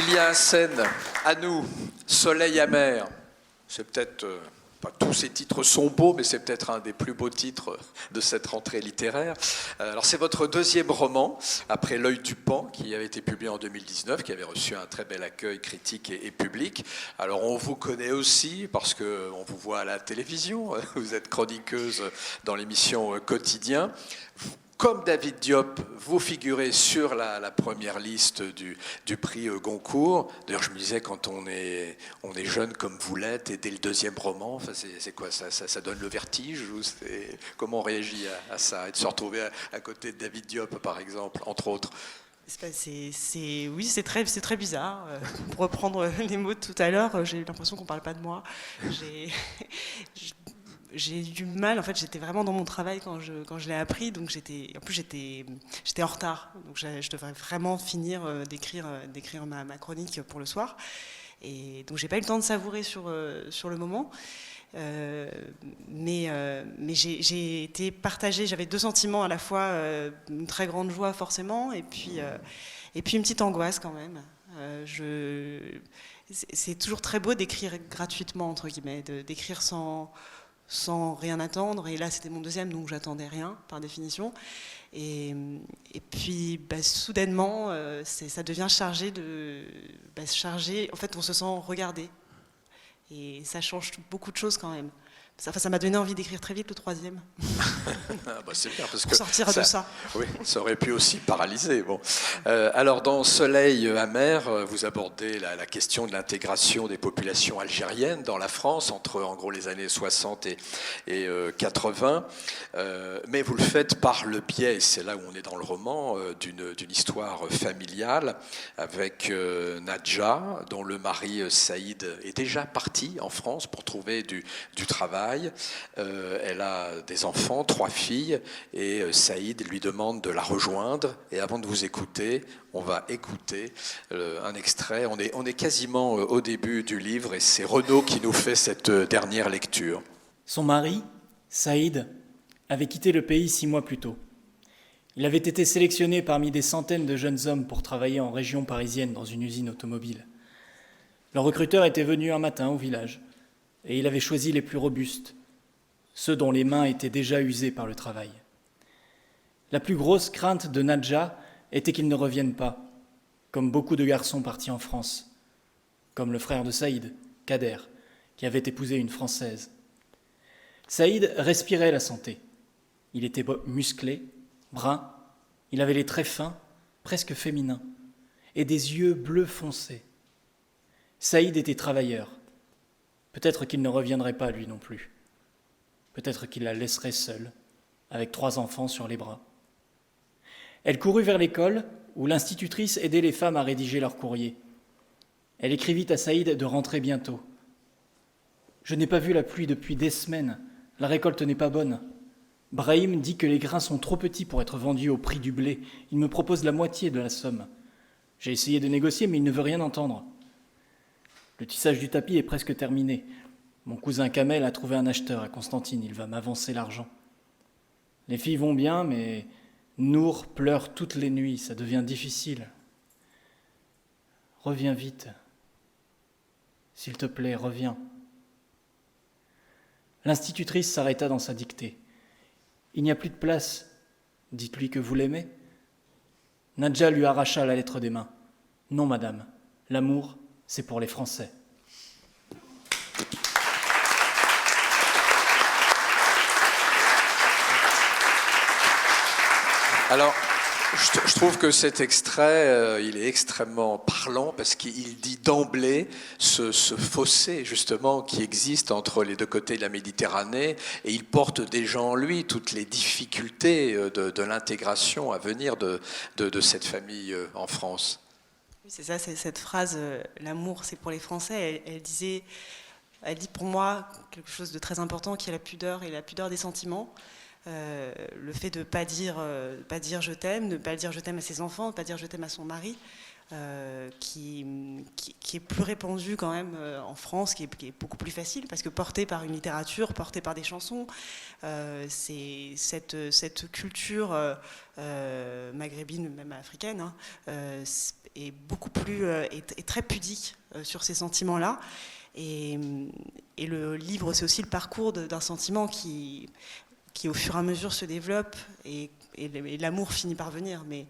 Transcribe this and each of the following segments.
Il y a un scène, à nous, Soleil amer. C'est peut-être, pas tous ces titres sont beaux, mais c'est peut-être un des plus beaux titres de cette rentrée littéraire. Alors c'est votre deuxième roman, après L'œil du Pan, qui avait été publié en 2019, qui avait reçu un très bel accueil critique et public. Alors on vous connaît aussi, parce qu'on vous voit à la télévision, vous êtes chroniqueuse dans l'émission Quotidien. Comme David Diop, vous figurez sur la première liste du prix Goncourt. D'ailleurs, je me disais, quand on est jeune comme vous l'êtes, et dès le deuxième roman, enfin, c'est quoi ça donne le vertige ou comment on réagit à ça, et de se retrouver à côté de David Diop, par exemple, entre autres? Oui, c'est très bizarre. Pour reprendre les mots de tout à l'heure, j'ai eu l'impression qu'on ne parle pas de moi. J'ai eu du mal, en fait, j'étais vraiment dans mon travail quand je l'ai appris, donc j'étais en retard, donc je devrais vraiment finir d'écrire ma chronique pour le soir, et donc j'ai pas eu le temps de savourer sur le moment, mais j'ai été partagée, j'avais deux sentiments à la fois, une très grande joie forcément, et puis une petite angoisse quand même. C'est toujours très beau d'écrire gratuitement, entre guillemets, d'écrire sans rien attendre, et là c'était mon deuxième, donc j'attendais rien par définition, et puis soudainement ça devient chargé, en fait on se sent regardé, et ça change beaucoup de choses quand même. Ça m'a donné envie d'écrire très vite le troisième. C'est bien, parce pour que sortir de ça. Oui, ça aurait pu aussi paralyser. Bon. Alors, dans Soleil amer, vous abordez la question de l'intégration des populations algériennes dans la France entre, en gros, les années 60 et 80. Mais vous le faites par le biais, et c'est là où on est dans le roman, d'une histoire familiale avec Nadja, dont le mari Saïd est déjà parti en France pour trouver du travail. Elle a des enfants, 3 filles, et Saïd lui demande de la rejoindre. Et avant de vous écouter, on va écouter un extrait. On est quasiment au début du livre, et c'est Renaud qui nous fait cette dernière lecture. Son mari, Saïd, avait quitté le pays 6 mois plus tôt. Il avait été sélectionné parmi des centaines de jeunes hommes pour travailler en région parisienne dans une usine automobile. Le recruteur était venu un matin au village, et il avait choisi les plus robustes, ceux dont les mains étaient déjà usées par le travail. La plus grosse crainte de Nadja était qu'ils ne reviennent pas, comme beaucoup de garçons partis en France, comme le frère de Saïd, Kader, qui avait épousé une Française. Saïd respirait la santé. Il était musclé, brun, il avait les traits fins, presque féminins, et des yeux bleus foncés. Saïd était travailleur. Peut-être qu'il ne reviendrait pas, lui non plus. Peut-être qu'il la laisserait seule, avec 3 enfants sur les bras. Elle courut vers l'école, où l'institutrice aidait les femmes à rédiger leurs courriers. Elle écrivit à Saïd de rentrer bientôt. « Je n'ai pas vu la pluie depuis des semaines. La récolte n'est pas bonne. Brahim dit que les grains sont trop petits pour être vendus au prix du blé. Il me propose la moitié de la somme. J'ai essayé de négocier, mais il ne veut rien entendre. Le tissage du tapis est presque terminé. Mon cousin Kamel a trouvé un acheteur à Constantine. Il va m'avancer l'argent. Les filles vont bien, mais Nour pleure toutes les nuits. Ça devient difficile. Reviens vite. S'il te plaît, reviens. » L'institutrice s'arrêta dans sa dictée. « Il n'y a plus de place. Dites-lui que vous l'aimez. » Nadja lui arracha la lettre des mains. « Non, madame. L'amour, c'est pour les Français. » Alors, je trouve que cet extrait, il est extrêmement parlant parce qu'il dit d'emblée ce fossé, justement, qui existe entre les deux côtés de la Méditerranée, et il porte déjà en lui toutes les difficultés de l'intégration à venir de cette famille en France. Oui, c'est ça, c'est cette phrase « l'amour, c'est pour les Français », elle dit pour moi quelque chose de très important qui est la pudeur, et la pudeur des sentiments. Le fait de ne pas dire je t'aime, de ne pas dire je t'aime à ses enfants, de ne pas dire je t'aime à son mari, qui est plus répandu quand même en France, qui est beaucoup plus facile, parce que porté par une littérature, porté par des chansons, c'est cette culture maghrébine, même africaine, hein, est beaucoup plus, est très pudique sur ces sentiments-là. Et le livre, c'est aussi le parcours d'un sentiment qui au fur et à mesure se développe, et l'amour finit par venir. Mais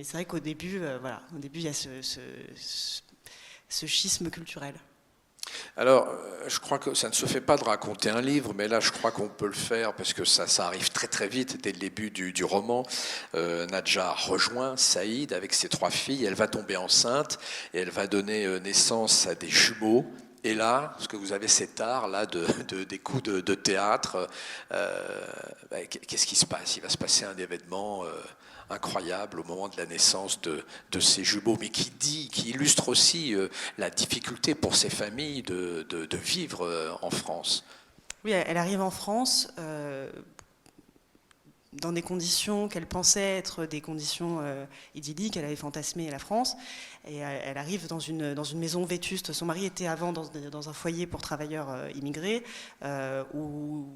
c'est vrai qu'au début, au début, il y a ce schisme culturel. Alors, je crois que ça ne se fait pas de raconter un livre, mais là, je crois qu'on peut le faire parce que ça arrive très très vite dès le début du roman. Nadja rejoint Saïd avec ses 3 filles, elle va tomber enceinte et elle va donner naissance à des jumeaux. Et là, parce que vous avez cet art là des coups de théâtre, qu'est-ce qui se passe? Il va se passer un événement incroyable au moment de la naissance de ces jumeaux, mais qui illustre aussi la difficulté pour ces familles de vivre en France. Oui, elle arrive en France dans des conditions qu'elle pensait être des conditions idylliques. Elle avait fantasmé la France, et elle arrive dans une maison vétuste. Son mari était avant dans un foyer pour travailleurs immigrés, où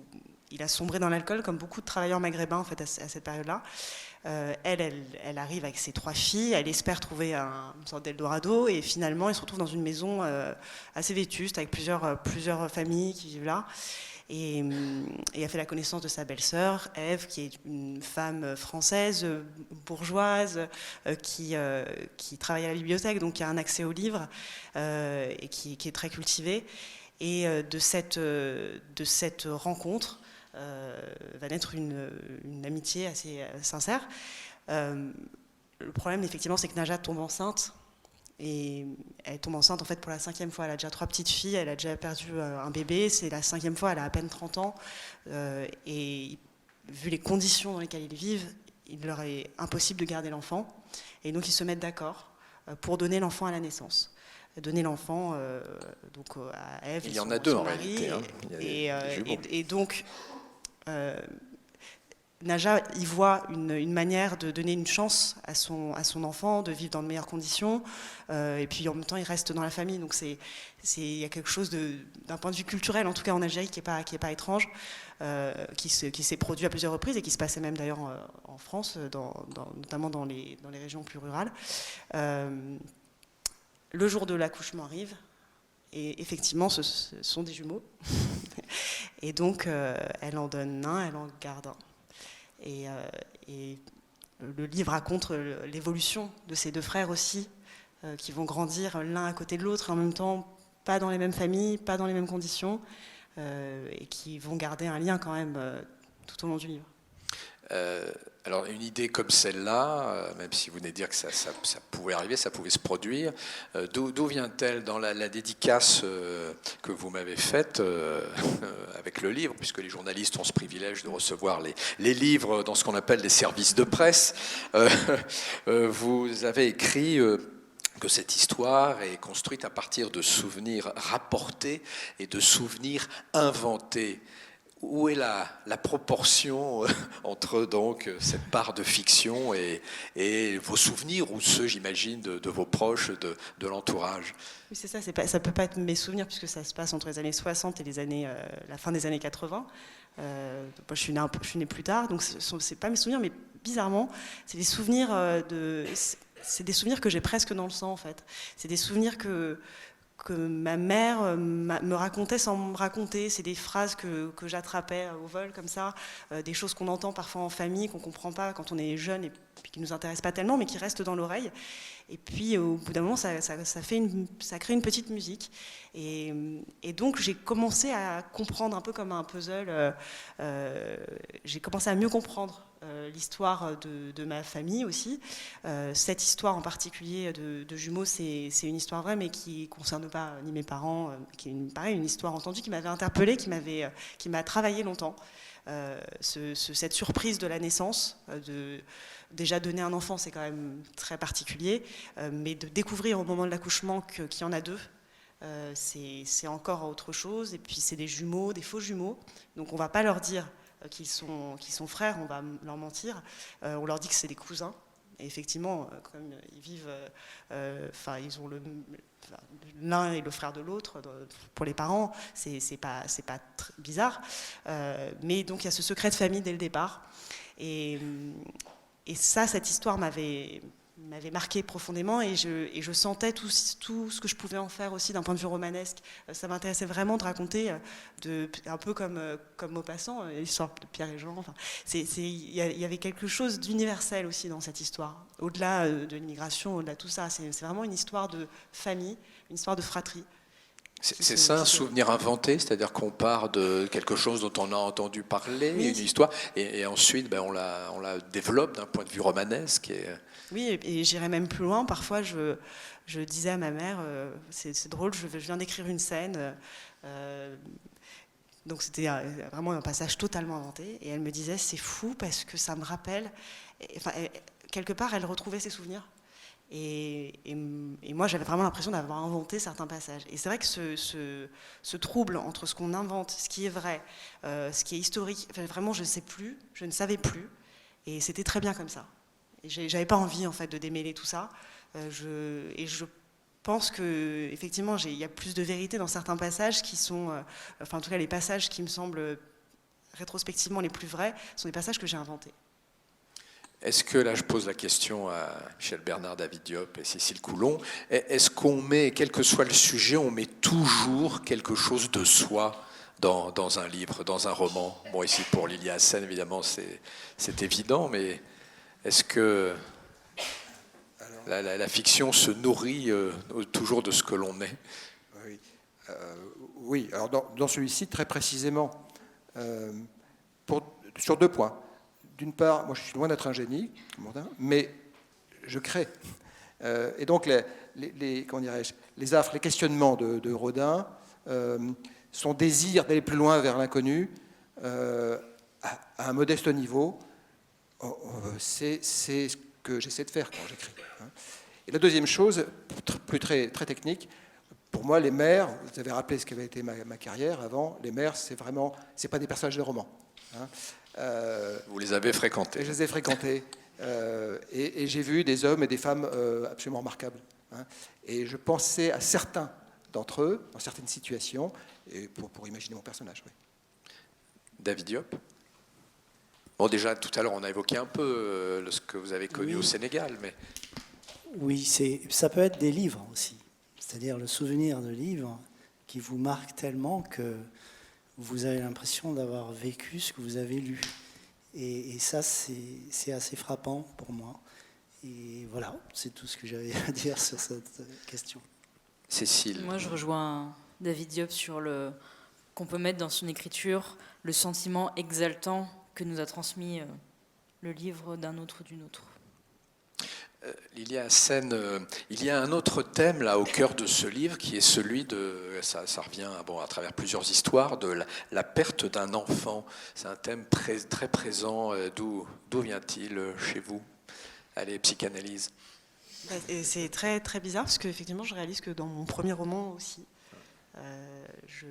il a sombré dans l'alcool, comme beaucoup de travailleurs maghrébins en fait, à cette période-là. Elle arrive avec ses 3 filles, elle espère trouver une sorte d'Eldorado, et finalement elle se retrouve dans une maison assez vétuste avec plusieurs familles qui vivent là. Et elle fait la connaissance de sa belle-sœur, Ève, qui est une femme française, bourgeoise, qui travaille à la bibliothèque, donc qui a un accès aux livres, et qui est très cultivée. Et de cette rencontre va naître une amitié assez sincère. Le problème, effectivement, c'est que Najat tombe enceinte. Et elle tombe enceinte en fait pour la 5e fois. Elle a déjà 3 petites filles, elle a déjà perdu un bébé. C'est la 5e fois, elle a à peine 30 ans. Et vu les conditions dans lesquelles ils vivent, il leur est impossible de garder l'enfant. Et donc ils se mettent d'accord pour donner l'enfant à la naissance. Donner l'enfant donc à Ève. Il y en a 2 en réalité. Hein. Et donc Nadja y voit une manière de donner une chance à son enfant, de vivre dans de meilleures conditions, et puis en même temps il reste dans la famille, donc il y a quelque chose d'un point de vue culturel, en tout cas en Algérie, qui est pas étrange, qui s'est produit à plusieurs reprises et qui se passait même d'ailleurs en France, notamment dans les régions plus rurales. Le jour de l'accouchement arrive, et effectivement ce sont des jumeaux, et donc elle en donne un, elle en garde un. Et le livre raconte l'évolution de ces 2 frères aussi, qui vont grandir l'un à côté de l'autre, et en même temps pas dans les mêmes familles, pas dans les mêmes conditions, et qui vont garder un lien quand même tout au long du livre. Alors une idée comme celle-là, même si vous venez de dire que ça pouvait arriver, ça pouvait se produire, d'où vient-elle dans la dédicace que vous m'avez faite avec le livre, puisque les journalistes ont ce privilège de recevoir les livres dans ce qu'on appelle les services de presse, vous avez écrit que cette histoire est construite à partir de souvenirs rapportés et de souvenirs inventés. Où est la proportion entre donc cette part de fiction et vos souvenirs, ou ceux, j'imagine, de vos proches, de l'entourage? Oui, c'est ça, ça ne peut pas être mes souvenirs, puisque ça se passe entre les années 60 et la fin des années 80. Moi, je suis née plus tard, donc ce n'est pas mes souvenirs, mais bizarrement, c'est des souvenirs c'est des souvenirs que j'ai presque dans le sang, en fait. C'est des souvenirs que ma mère me racontait sans me raconter. C'est des phrases que j'attrapais au vol comme ça, des choses qu'on entend parfois en famille, qu'on ne comprend pas quand on est jeune et puis qui ne nous intéressent pas tellement, mais qui restent dans l'oreille. Et puis au bout d'un moment, ça crée une petite musique. Et donc j'ai commencé à comprendre un peu comme un puzzle, j'ai commencé à mieux comprendre l'histoire de ma famille aussi. Cette histoire en particulier de jumeaux, c'est une histoire vraie, mais qui ne concerne pas ni mes parents, qui est pareil, une histoire entendue qui m'avait interpellée, qui m'a travaillé longtemps. Cette surprise de la naissance, déjà donner un enfant, c'est quand même très particulier, mais de découvrir au moment de l'accouchement qu'il y en a 2, c'est encore autre chose. Et puis c'est des jumeaux, des faux jumeaux, donc on ne va pas leur dire qu'ils sont frères, on va leur mentir, on leur dit que c'est des cousins. Et effectivement, comme ils vivent, ils ont l'un et le frère de l'autre, pour les parents, c'est pas bizarre. Mais donc il y a ce secret de famille dès le départ. Et ça, cette histoire m'avait marqué profondément, et je sentais tout ce que je pouvais en faire aussi d'un point de vue romanesque. Ça m'intéressait vraiment de raconter, un peu comme Maupassant, l'histoire de Pierre et Jean. Enfin, il y avait quelque chose d'universel aussi dans cette histoire, au-delà de l'immigration, au-delà de tout ça. C'est vraiment une histoire de famille, une histoire de fratrie. C'est ça, un souvenir inventé, c'est-à-dire qu'on part de quelque chose dont on a entendu parler, oui, une histoire, et ensuite on la développe d'un point de vue romanesque. Oui, et j'irais même plus loin. Parfois, je disais à ma mère, c'est drôle, je viens d'écrire une scène, donc c'était vraiment un passage totalement inventé, et elle me disait, c'est fou parce que ça me rappelle, quelque part, elle retrouvait ses souvenirs. Et moi, j'avais vraiment l'impression d'avoir inventé certains passages. Et c'est vrai que ce trouble entre ce qu'on invente, ce qui est vrai, ce qui est historique, vraiment, je ne savais plus. Et c'était très bien comme ça. Et j'avais pas envie, en fait, de démêler tout ça. Je pense qu'effectivement, il y a plus de vérité dans certains passages qui sont... en tout cas, les passages qui me semblent rétrospectivement les plus vrais sont des passages que j'ai inventés. Est-ce que, là je pose la question à Michel Bernard, David Diop et Cécile Coulon, est-ce qu'on met, quel que soit le sujet, on met toujours quelque chose de soi dans un livre, dans un roman? Bon, ici pour Lilia Hassen, évidemment, c'est évident, mais est-ce que la fiction se nourrit toujours de ce que l'on est? Oui, alors dans celui-ci, très précisément, sur 2 points. D'une part, moi je suis loin d'être un génie, mais je crée. Et donc les affres, les questionnements de Rodin, son désir d'aller plus loin vers l'inconnu, à un modeste niveau, c'est ce que j'essaie de faire quand j'écris. Et la deuxième chose, très technique, pour moi les mères, vous avez rappelé ce qu'avait été ma carrière avant, les mères c'est pas des personnages de roman. Vous les avez fréquentés. Je les ai fréquentés. Et j'ai vu des hommes et des femmes absolument remarquables. Et je pensais à certains d'entre eux, dans certaines situations, et pour imaginer mon personnage. Oui. David Diop? Bon, déjà, tout à l'heure, on a évoqué un peu ce que vous avez connu au Sénégal. Mais... Oui, ça peut être des livres aussi. C'est-à-dire le souvenir de livres qui vous marquent tellement que vous avez l'impression d'avoir vécu ce que vous avez lu. Et ça, c'est assez frappant pour moi. Et voilà, c'est tout ce que j'avais à dire sur cette question. Cécile? Moi, je rejoins David Diop sur qu'on peut mettre dans son écriture le sentiment exaltant que nous a transmis le livre d'un autre ou d'une autre. Lilia Hassen, il y a un autre thème là au cœur de ce livre qui est celui de, ça revient à travers plusieurs histoires, de la perte d'un enfant. C'est un thème très présent. D'où vient-il chez vous? Allez, psychanalyse. Et c'est très très bizarre parce qu'effectivement je réalise que dans mon premier roman aussi, je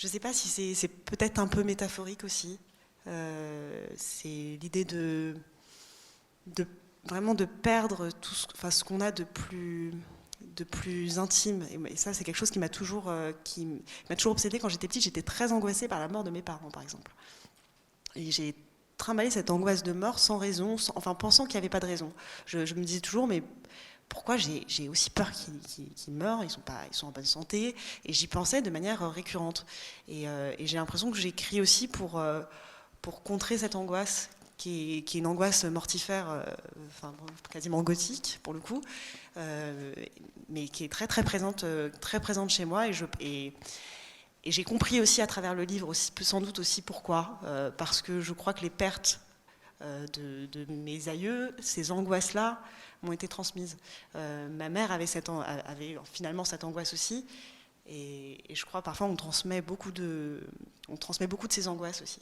ne sais pas si c'est peut-être un peu métaphorique aussi. C'est l'idée de vraiment de perdre tout ce qu'on a de plus intime. Et ça, c'est quelque chose qui m'a toujours obsédée. Quand j'étais petite, j'étais très angoissée par la mort de mes parents, par exemple. Et j'ai trimballé cette angoisse de mort sans raison, pensant qu'il n'y avait pas de raison. Je me disais toujours, mais pourquoi j'ai aussi peur qu'ils meurent, ils sont en bonne santé, et j'y pensais de manière récurrente. Et j'ai l'impression que j'écris aussi pour contrer cette angoisse, qui est une angoisse mortifère, quasiment gothique pour le coup, mais qui est très très présente chez moi, et j'ai compris aussi à travers le livre, sans doute aussi pourquoi, parce que je crois que les pertes de mes aïeux, ces angoisses-là, m'ont été transmises. Ma mère avait finalement cette angoisse aussi, et je crois parfois on transmet beaucoup de ces angoisses aussi.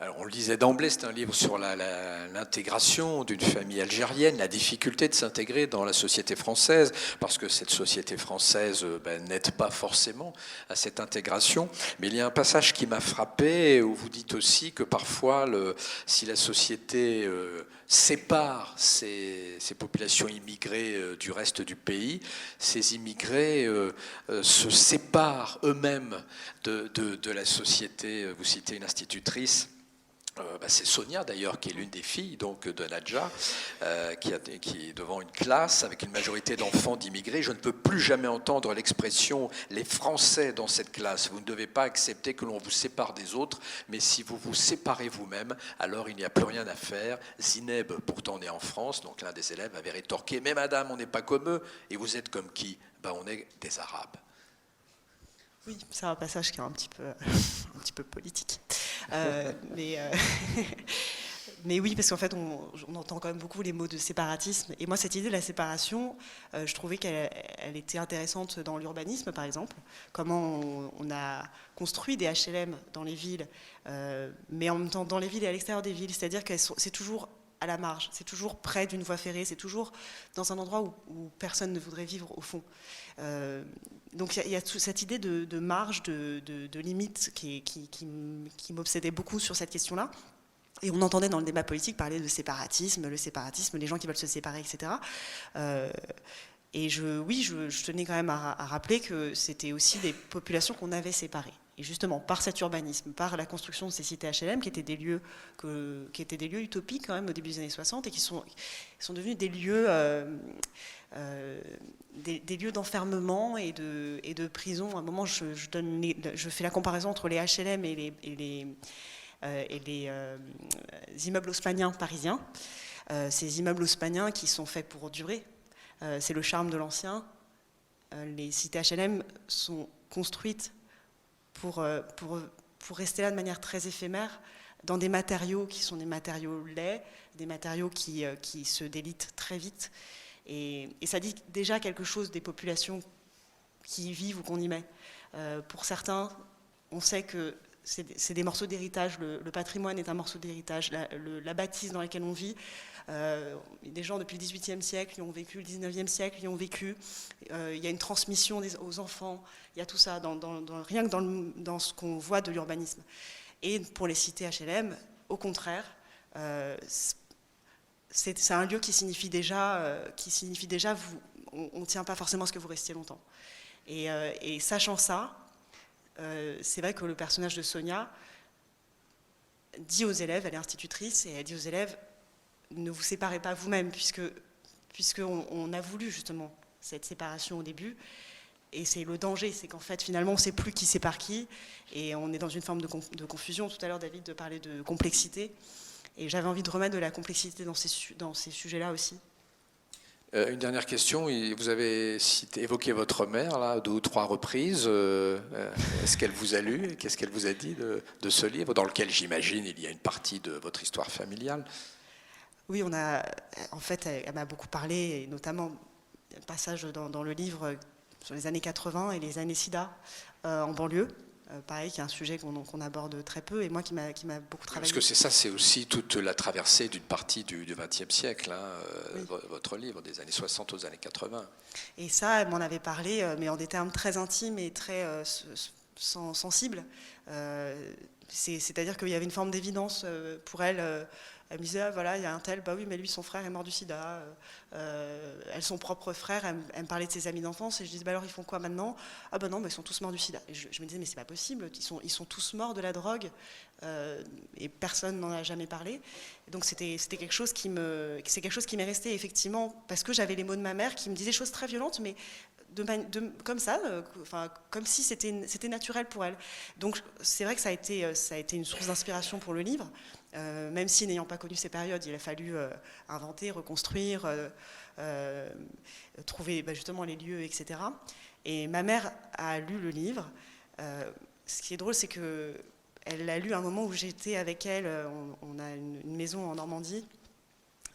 Alors, on le disait d'emblée, c'est un livre sur l'intégration d'une famille algérienne, la difficulté de s'intégrer dans la société française, parce que cette société française n'aide pas forcément à cette intégration. Mais il y a un passage qui m'a frappé, où vous dites aussi que parfois, si la société sépare ces populations immigrées du reste du pays, ces immigrés se séparent eux-mêmes de la société. Vous citez une institutrice. C'est Sonia d'ailleurs qui est l'une des filles donc de Nadja qui est devant une classe avec une majorité d'enfants d'immigrés. Je ne peux plus jamais entendre l'expression « les Français dans cette classe ». Vous ne devez pas accepter que l'on vous sépare des autres, mais si vous vous séparez vous-même, alors il n'y a plus rien à faire. Zineb, pourtant né en France, donc l'un des élèves avait rétorqué « mais madame, on n'est pas comme eux, et vous êtes comme qui ?» On est des Arabes. Oui, c'est un passage qui est un petit peu politique. Mais oui, parce qu'en fait, on entend quand même beaucoup les mots de séparatisme. Et moi, cette idée de la séparation, je trouvais qu'elle était intéressante dans l'urbanisme, par exemple. Comment on a construit des HLM dans les villes, mais en même temps dans les villes et à l'extérieur des villes. C'est-à-dire que c'est toujours à la marge, c'est toujours près d'une voie ferrée, c'est toujours dans un endroit où personne ne voudrait vivre au fond. Donc il y a cette idée de marge, de limite qui m'obsédait beaucoup sur cette question-là. Et on entendait dans le débat politique parler de séparatisme, le séparatisme, les gens qui veulent se séparer, etc. Et je tenais quand même à rappeler que c'était aussi des populations qu'on avait séparées. Et justement, par cet urbanisme, par la construction de ces cités HLM, qui étaient des lieux utopiques quand même au début des années 60 et qui sont devenus des lieux, des lieux d'enfermement et de prison. À un moment, je fais la comparaison entre les HLM et les immeubles haussmanniens parisiens. Ces immeubles haussmanniens qui sont faits pour durer. C'est le charme de l'ancien. Les cités HLM sont construites pour rester là de manière très éphémère, dans des matériaux qui sont des matériaux laids, des matériaux qui se délitent très vite. Et ça dit déjà quelque chose des populations qui y vivent ou qu'on y met. Pour certains, on sait que c'est des morceaux d'héritage, le patrimoine est un morceau d'héritage, la bâtisse dans laquelle on vit. Des gens depuis le XVIIIe siècle y ont vécu, le XIXe siècle y ont vécu. Il y a une transmission aux enfants, il y a tout ça, rien que dans ce qu'on voit de l'urbanisme. Et pour les cités HLM, au contraire, c'est un lieu qui signifie déjà on ne tient pas forcément à ce que vous restiez longtemps. Et sachant ça, c'est vrai que le personnage de Sonia dit aux élèves, elle est institutrice, et elle dit aux élèves, ne vous séparez pas vous-même, puisqu'on a voulu justement cette séparation au début, et c'est le danger, c'est qu'en fait finalement on ne sait plus qui sépare qui, et on est dans une forme de confusion. Tout à l'heure David parlait de complexité, et j'avais envie de remettre de la complexité dans ces sujets-là aussi. Une dernière question, vous avez évoqué votre mère là, 2 ou 3 reprises. Est-ce qu'elle vous a lu? Qu'est-ce qu'elle vous a dit de ce livre, dans lequel j'imagine il y a une partie de votre histoire familiale? Oui, en fait, elle m'a beaucoup parlé, et notamment un passage dans le livre sur les années 80 et les années SIDA en banlieue. Pareil, qui est un sujet qu'on aborde très peu, et moi qui m'a beaucoup travaillé. Parce que c'est aussi toute la traversée d'une partie du XXe siècle, oui. Votre livre, des années 60 aux années 80. Et ça, elle m'en avait parlé, mais en des termes très intimes et très sensibles. C'est-à-dire qu'il y avait une forme d'évidence pour elle. Elle me disait, voilà, il y a un tel, bah oui, mais lui, son frère est mort du sida. Elle, son propre frère, elle me parlait de ses amis d'enfance, et je disais, bah alors, ils font quoi maintenant? Ah bah non, mais ils sont tous morts du sida. Et je me disais, mais c'est pas possible, ils sont tous morts de la drogue, et personne n'en a jamais parlé. Et donc c'était quelque chose qui m'est resté, effectivement, parce que j'avais les mots de ma mère qui me disaient des choses très violentes, mais comme ça, comme si c'était naturel pour elle. Donc c'est vrai que ça a été une source d'inspiration pour le livre, même si, n'ayant pas connu ces périodes, il a fallu inventer, reconstruire, trouver justement les lieux, etc. Et ma mère a lu le livre. Ce qui est drôle, c'est qu'elle l'a lu à un moment où j'étais avec elle. On a une maison en Normandie,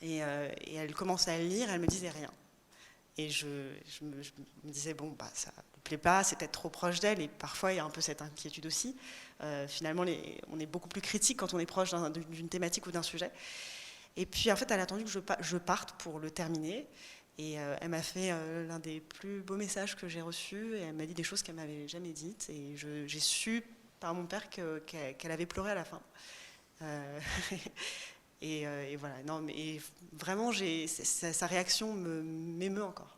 et elle commençait à le lire, elle me disait rien. Et je me disais, bon, ça, le plaît pas, c'est peut-être trop proche d'elle, et parfois il y a un peu cette inquiétude aussi. Finalement, on est beaucoup plus critique quand on est proche d'une thématique ou d'un sujet. Et puis en fait, elle a attendu que je parte pour le terminer. Et elle m'a fait l'un des plus beaux messages que j'ai reçus. Et elle m'a dit des choses qu'elle m'avait jamais dites. Et j'ai su par mon père qu'elle avait pleuré à la fin. Et voilà. Non, mais vraiment, sa réaction m'émeut encore.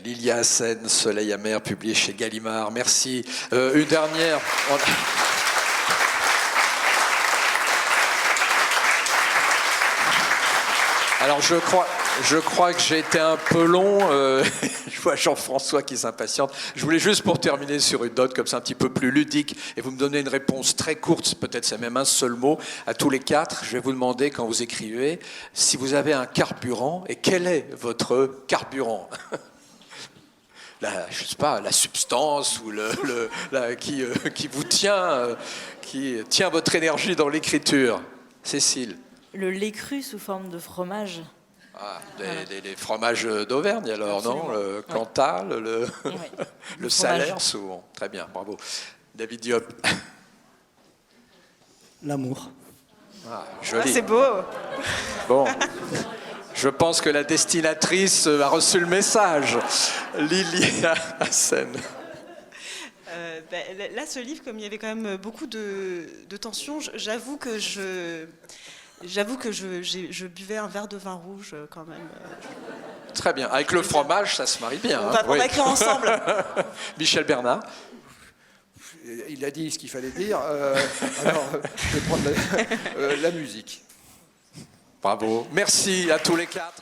Lilia Hassen, Soleil amer, publié chez Gallimard. Merci. Une dernière. Alors je crois que j'ai été un peu long. Je vois Jean-François qui s'impatiente. Je voulais juste pour terminer sur une note comme ça un petit peu plus ludique et vous me donnez une réponse très courte, peut-être c'est même un seul mot, à tous les quatre. Je vais vous demander quand vous écrivez si vous avez un carburant et quel est votre carburant. Je sais pas, la substance ou qui vous tient, qui tient votre énergie dans l'écriture. Cécile. Le lait cru sous forme de fromage. Ah, les fromages d'Auvergne alors, absolument. Non, le Cantal, Oui. le Salers, souvent. Très bien, bravo. David Diop. L'amour. Ah, joli. C'est beau. Bon. Je pense que la destinatrice a reçu le message. Lilia Hassen. Là, ce livre, comme il y avait quand même beaucoup de tension, j'avoue que je buvais un verre de vin rouge quand même. Très bien. Avec le fromage, ça se marie bien. On va écrire ensemble. Michel Bernard. Il a dit ce qu'il fallait dire. Alors, je vais prendre la musique. Bravo. Merci à tous les quatre.